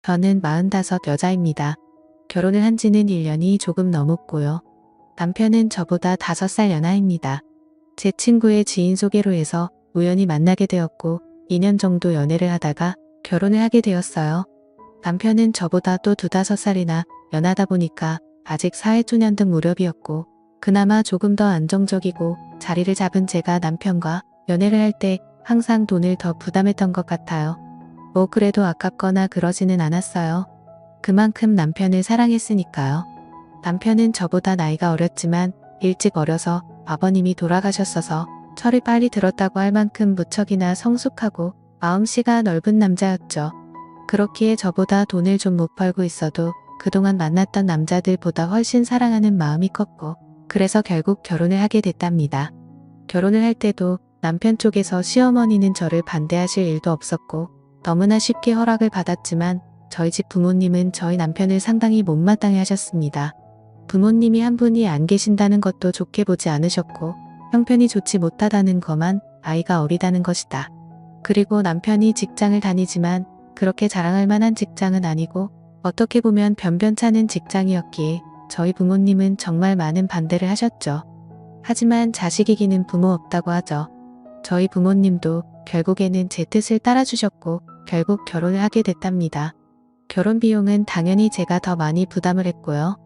저는 45 여자입니다. 결혼을 한 지는 1년이 조금 넘었고요. 남편은 저보다 5살 연하입니다. 제 친구의 지인 소개로 해서 우연히 만나게 되었고 2년 정도 연애를 하다가 결혼을 하게 되었어요. 남편은 저보다 또 2~5살이나 연하다 보니까 아직 사회초년등 무렵이었고 그나마 조금 더 안정적이고 자리를 잡은 제가 남편과 연애를 할 때 항상 돈을 더 부담했던 것 같아요. 뭐 그래도 아깝거나 그러지는 않았어요. 그만큼 남편을 사랑했으니까요. 남편은 저보다 나이가 어렸지만 일찍 어려서 아버님이 돌아가셨어서 철이 빨리 들었다고 할 만큼 무척이나 성숙하고 마음씨가 넓은 남자였죠. 그렇기에 저보다 돈을 좀 못 벌고 있어도 그동안 만났던 남자들보다 훨씬 사랑하는 마음이 컸고 그래서 결국 결혼을 하게 됐답니다. 결혼을 할 때도 남편 쪽에서 시어머니는 저를 반대하실 일도 없었고 너무나 쉽게 허락을 받았지만 저희 집 부모님은 저희 남편을 상당히 못마땅해 하셨습니다. 부모님이 한 분이 안 계신다는 것도 좋게 보지 않으셨고 형편이 좋지 못하다는 것만 아이가 어리다는 것이다. 그리고 남편이 직장을 다니지만 그렇게 자랑할 만한 직장은 아니고 어떻게 보면 변변찮은 직장이었기에 저희 부모님은 정말 많은 반대를 하셨죠. 하지만 자식 이기는 부모 없다고 하죠. 저희 부모님도 결국에는 제 뜻을 따라주셨고 결국 결혼을 하게 됐답니다. 결혼 비용은 당연히 제가 더 많이 부담을 했고요.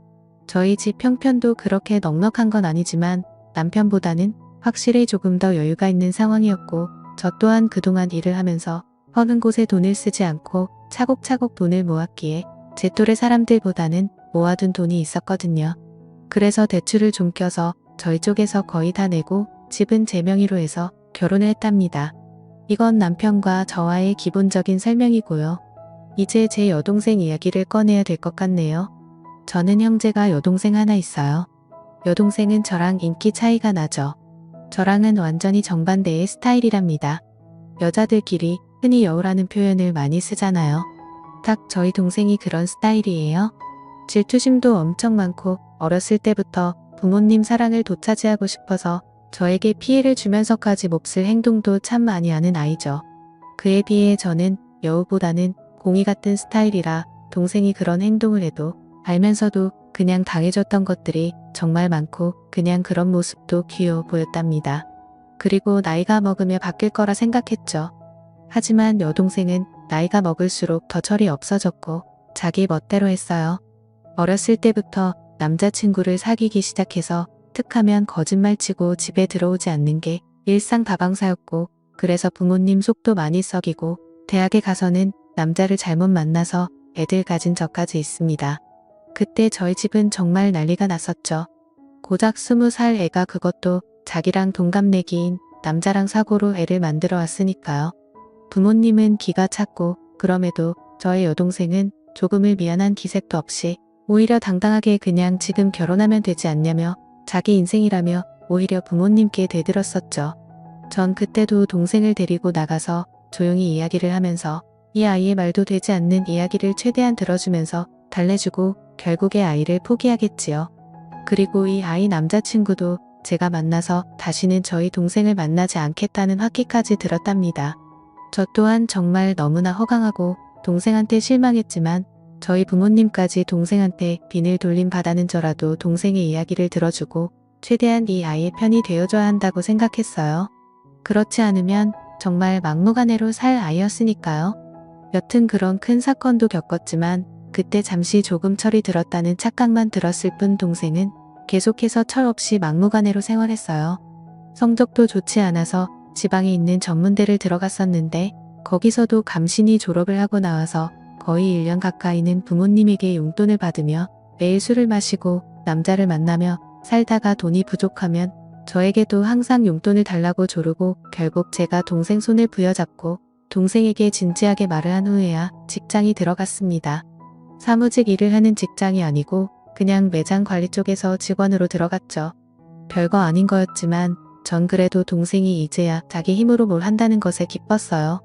저희 집 형편도 그렇게 넉넉한 건 아니지만 남편보다는 확실히 조금 더 여유가 있는 상황이었고 저 또한 그동안 일을 하면서 허는 곳에 돈을 쓰지 않고 차곡차곡 돈을 모았기에 제 또래 사람들보다는 모아둔 돈이 있었거든요. 그래서 대출을 좀 껴서 저희 쪽에서 거의 다 내고 집은 제 명의로 해서 결혼을 했답니다. 이건 남편과 저와의 기본적인 설명이고요. 이제 제 여동생 이야기를 꺼내야 될 것 같네요. 저는 형제가 여동생 하나 있어요. 여동생은 저랑 인기 차이가 나죠. 저랑은 완전히 정반대의 스타일이랍니다. 여자들끼리 흔히 여우라는 표현을 많이 쓰잖아요. 딱 저희 동생이 그런 스타일이에요. 질투심도 엄청 많고 어렸을 때부터 부모님 사랑을 되찾이하고 싶어서 저에게 피해를 주면서까지 몹쓸 행동도 참 많이 하는 아이죠. 그에 비해 저는 여우보다는 공이 같은 스타일이라 동생이 그런 행동을 해도 알면서도 그냥 당해줬던 것들이 정말 많고 그냥 그런 모습도 귀여워 보였답니다. 그리고 나이가 먹으며 바뀔 거라 생각했죠. 하지만 여동생은 나이가 먹을수록 더 철이 없어졌고 자기 멋대로 했어요. 어렸을 때부터 남자친구를 사귀기 시작해서 툭하면 거짓말치고 집에 들어오지 않는 게 일상다방사였고 그래서 부모님 속도 많이 썩이고 대학에 가서는 남자를 잘못 만나서 애들 가진 저까지 있습니다. 그때 저희 집은 정말 난리가 났었죠. 고작 20살 애가 그것도 자기랑 동갑내기인 남자랑 사고로 애를 만들어 왔으니까요. 부모님은 기가 찼고 그럼에도 저의 여동생은 조금을 미안한 기색도 없이 오히려 당당하게 그냥 지금 결혼하면 되지 않냐며 자기 인생이라며 오히려 부모님께 대들었었죠. 전 그때도 동생을 데리고 나가서 조용히 이야기를 하면서 이 아이의 말도 되지 않는 이야기를 최대한 들어주면서 달래주고 결국에 아이를 포기하겠지요. 그리고 이 아이 남자친구도 제가 만나서 다시는 저희 동생을 만나지 않겠다는 확기까지 들었답니다. 저 또한 정말 너무나 허강하고 동생한테 실망했지만 저희 부모님까지 동생한테 빈을 돌림 받아는 저라도 동생의 이야기를 들어주고 최대한 이 아이의 편이 되어줘야 한다고 생각했어요. 그렇지 않으면 정말 막무가내로 살 아이였으니까요. 여튼 그런 큰 사건도 겪었지만 그때 잠시 조금 철이 들었다는 착각만 들었을 뿐 동생은 계속해서 철 없이 막무가내로 생활했어요. 성적도 좋지 않아서 지방에 있는 전문대를 들어갔었는데 거기서도 감신이 졸업을 하고 나와서 거의 1년 가까이는 부모님에게 용돈을 받으며 매일 술을 마시고 남자를 만나며 살다가 돈이 부족하면 저에게도 항상 용돈을 달라고 조르고 결국 제가 동생 손을 부여잡고 동생에게 진지하게 말을 한 후에야 직장이 들어갔습니다. 사무직 일을 하는 직장이 아니고 그냥 매장 관리 쪽에서 직원으로 들어갔죠. 별거 아닌 거였지만 전 그래도 동생이 이제야 자기 힘으로 뭘 한다는 것에 기뻤어요.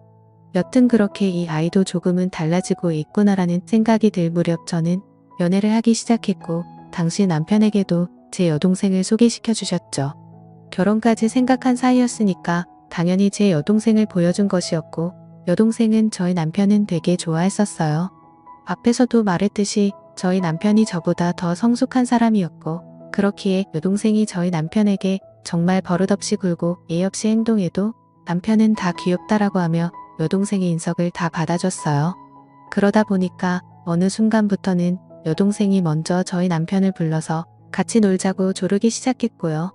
여튼 그렇게 이 아이도 조금은 달라지고 있구나라는 생각이 들 무렵 저는 연애를 하기 시작했고 당시 남편에게도 제 여동생을 소개시켜 주셨죠. 결혼까지 생각한 사이였으니까 당연히 제 여동생을 보여준 것이었고 여동생은 저희 남편은 되게 좋아했었어요. 앞에서도 말했듯이 저희 남편이 저보다 더 성숙한 사람이었고 그렇기에 여동생이 저희 남편에게 정말 버릇없이 굴고 예의 없이 행동해도 남편은 다 귀엽다라고 하며 여동생의 인석을 다 받아줬어요. 그러다 보니까 어느 순간부터는 여동생이 먼저 저희 남편을 불러서 같이 놀자고 조르기 시작했고요.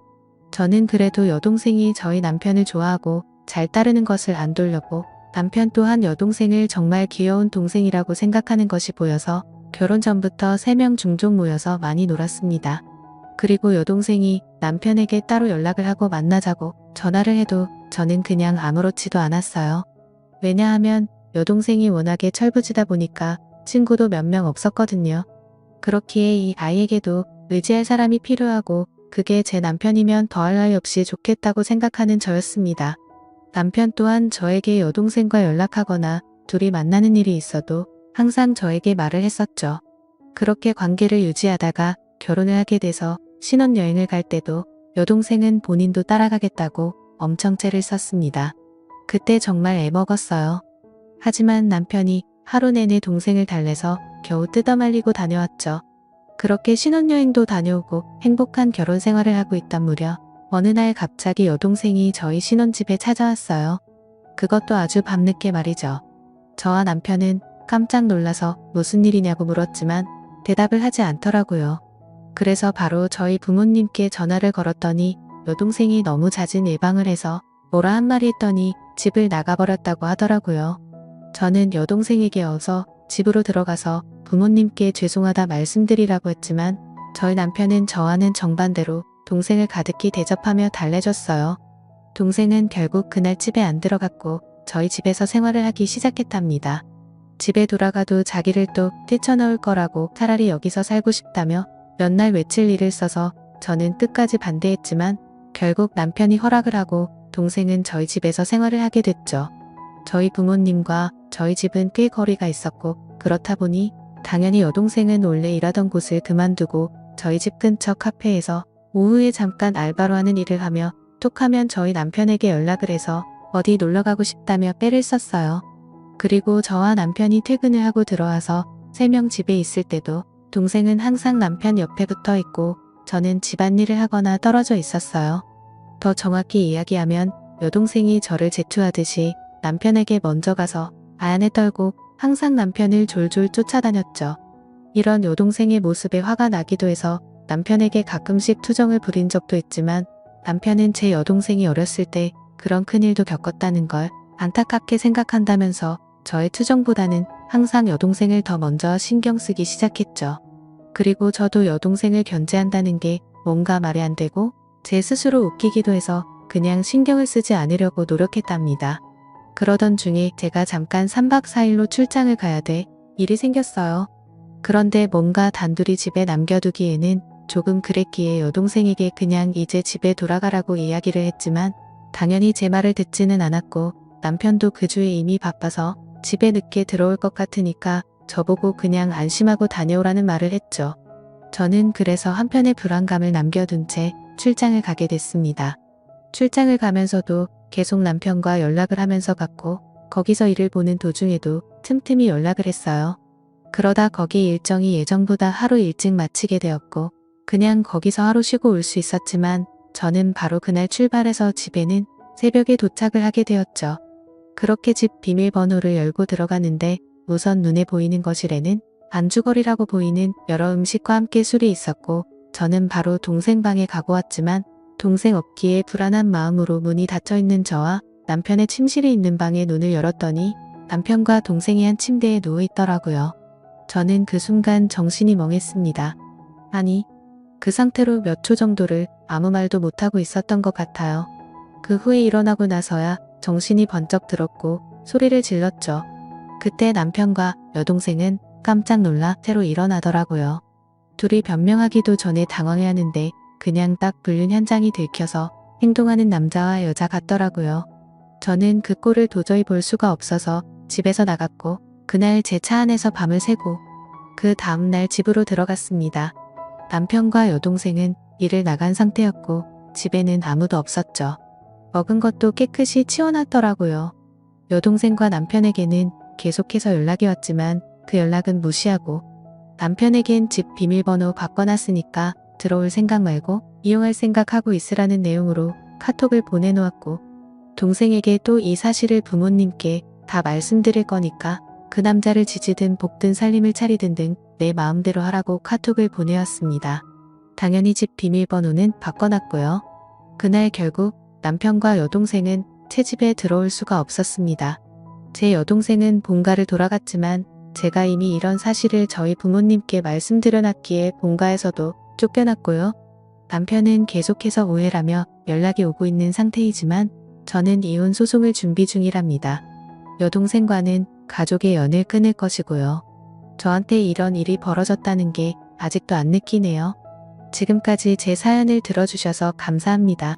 저는 그래도 여동생이 저희 남편을 좋아하고 잘 따르는 것을 안 돌려고 남편 또한 여동생을 정말 귀여운 동생이라고 생각하는 것이 보여서 결혼 전부터 3명 종종 모여서 많이 놀았습니다. 그리고 여동생이 남편에게 따로 연락을 하고 만나자고 전화를 해도 저는 그냥 아무렇지도 않았어요. 왜냐하면 여동생이 워낙에 철부지다 보니까 친구도 몇 명 없었거든요. 그렇기에 이 아이에게도 의지할 사람이 필요하고 그게 제 남편이면 더할 나위 없이 좋겠다고 생각하는 저였습니다. 남편 또한 저에게 여동생과 연락하거나 둘이 만나는 일이 있어도 항상 저에게 말을 했었죠. 그렇게 관계를 유지하다가 결혼을 하게 돼서 신혼여행을 갈 때도 여동생은 본인도 따라가겠다고 엄청 채를 썼습니다. 그때 정말 애먹었어요. 하지만 남편이 하루 내내 동생을 달래서 겨우 뜯어말리고 다녀왔죠. 그렇게 신혼여행도 다녀오고 행복한 결혼 생활을 하고 있단 무렵 어느 날 갑자기 여동생이 저희 신혼집에 찾아왔어요. 그것도 아주 밤늦게 말이죠. 저와 남편은 깜짝 놀라서 무슨 일이냐고 물었지만 대답을 하지 않더라고요. 그래서 바로 저희 부모님께 전화를 걸었더니 여동생이 너무 잦은 예방을 해서 뭐라 한 마리 했더니 집을 나가버렸다고 하더라고요. 저는 여동생에게 어서 집으로 들어가서 부모님께 죄송하다 말씀드리라고 했지만 저희 남편은 저와는 정반대로 동생을 가득히 대접하며 달래줬어요. 동생은 결국 그날 집에 안 들어갔고 저희 집에서 생활을 하기 시작했답니다. 집에 돌아가도 자기를 또 뛰쳐넣을 거라고 차라리 여기서 살고 싶다며 몇 날 외칠 일을 써서 저는 끝까지 반대했지만 결국 남편이 허락을 하고 동생은 저희 집에서 생활을 하게 됐죠. 저희 부모님과 저희 집은 꽤 거리가 있었고 그렇다 보니 당연히 여동생은 원래 일하던 곳을 그만두고 저희 집 근처 카페에서 오후에 잠깐 알바로 하는 일을 하며 톡하면 저희 남편에게 연락을 해서 어디 놀러가고 싶다며 빼를 썼어요. 그리고 저와 남편이 퇴근을 하고 들어와서 3명 집에 있을 때도 동생은 항상 남편 옆에 붙어 있고 저는 집안일을 하거나 떨어져 있었어요. 더 정확히 이야기하면 여동생이 저를 제투하듯이 남편에게 먼저 가서 아안에 떨고 항상 남편을 졸졸 쫓아다녔죠. 이런 여동생의 모습에 화가 나기도 해서 남편에게 가끔씩 투정을 부린 적도 있지만 남편은 제 여동생이 어렸을 때 그런 큰일도 겪었다는 걸 안타깝게 생각한다면서 저의 투정보다는 항상 여동생을 더 먼저 신경 쓰기 시작했죠. 그리고 저도 여동생을 견제한다는 게 뭔가 말이 안 되고 제 스스로 웃기기도 해서 그냥 신경을 쓰지 않으려고 노력했답니다. 그러던 중에 제가 잠깐 3박 4일로 출장을 가야 돼 일이 생겼어요. 그런데 뭔가 단둘이 집에 남겨두기에는 조금 그랬기에 여동생에게 그냥 이제 집에 돌아가라고 이야기를 했지만 당연히 제 말을 듣지는 않았고 남편도 그 주에 이미 바빠서 집에 늦게 들어올 것 같으니까 저보고 그냥 안심하고 다녀오라는 말을 했죠. 저는 그래서 한편의 불안감을 남겨둔 채 출장을 가게 됐습니다. 출장을 가면서도 계속 남편과 연락을 하면서 갔고 거기서 일을 보는 도중에도 틈틈이 연락을 했어요. 그러다 거기 일정이 예정보다 하루 일찍 마치게 되었고 그냥 거기서 하루 쉬고 올 수 있었지만 저는 바로 그날 출발해서 집에는 새벽에 도착을 하게 되었죠. 그렇게 집 비밀번호를 열고 들어가는데 우선 눈에 보이는 거실에는 안주거리라고 보이는 여러 음식과 함께 술이 있었고 저는 바로 동생 방에 가고 왔지만 동생 없기에 불안한 마음으로 문이 닫혀있는 저와 남편의 침실이 있는 방에 눈을 열었더니 남편과 동생이 한 침대에 누워 있더라고요. 저는 그 순간 정신이 멍했습니다. 아니, 그 상태로 몇 초 정도를 아무 말도 못하고 있었던 것 같아요. 그 후에 일어나고 나서야 정신이 번쩍 들었고 소리를 질렀죠. 그때 남편과 여동생은 깜짝 놀라 새로 일어나더라고요. 둘이 변명하기도 전에 당황해하는데 그냥 딱 불륜 현장이 들켜서 행동하는 남자와 여자 같더라고요. 저는 그 꼴을 도저히 볼 수가 없어서 집에서 나갔고 그날 제 차 안에서 밤을 새고 그 다음날 집으로 들어갔습니다. 남편과 여동생은 일을 나간 상태였고 집에는 아무도 없었죠. 먹은 것도 깨끗이 치워놨더라고요. 여동생과 남편에게는 계속해서 연락이 왔지만 그 연락은 무시하고 남편에겐 집 비밀번호 바꿔놨으니까 들어올 생각 말고 이용할 생각하고 있으라는 내용으로 카톡을 보내놓았고 동생에게 또 이 사실을 부모님께 다 말씀드릴 거니까 그 남자를 지지든 볶든 살림을 차리든 등 내 마음대로 하라고 카톡을 보내왔습니다. 당연히 집 비밀번호는 바꿔놨고요. 그날 결국 남편과 여동생은 채집에 들어올 수가 없었습니다. 제 여동생은 본가를 돌아갔지만 제가 이미 이런 사실을 저희 부모님께 말씀드려놨기에 본가에서도 쫓겨났고요. 남편은 계속해서 오해라며 연락이 오고 있는 상태이지만 저는 이혼 소송을 준비 중이랍니다. 여동생과는 가족의 연을 끊을 것이고요. 저한테 이런 일이 벌어졌다는 게 아직도 안 느끼네요. 지금까지 제 사연을 들어주셔서 감사합니다.